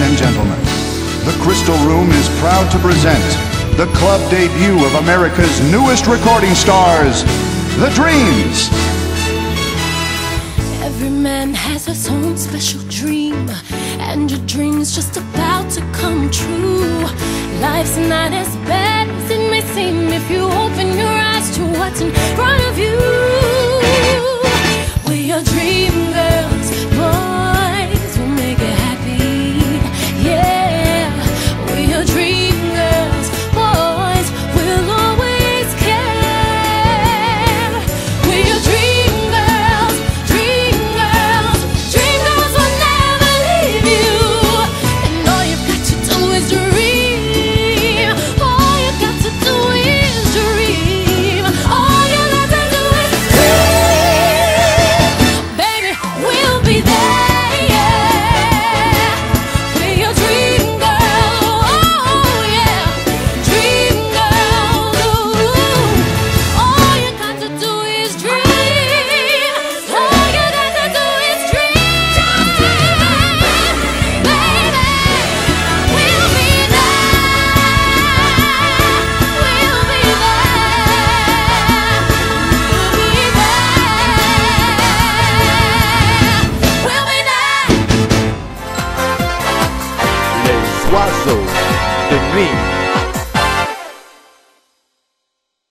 and gentlemen, the Crystal Room is proud to present the club debut of America's newest recording stars, The Dreams. Every man has his own special dream, and your dream's just about to come true. Life's not as bad as it may seem if you open your eyes to what's in front of you. We're your dreams.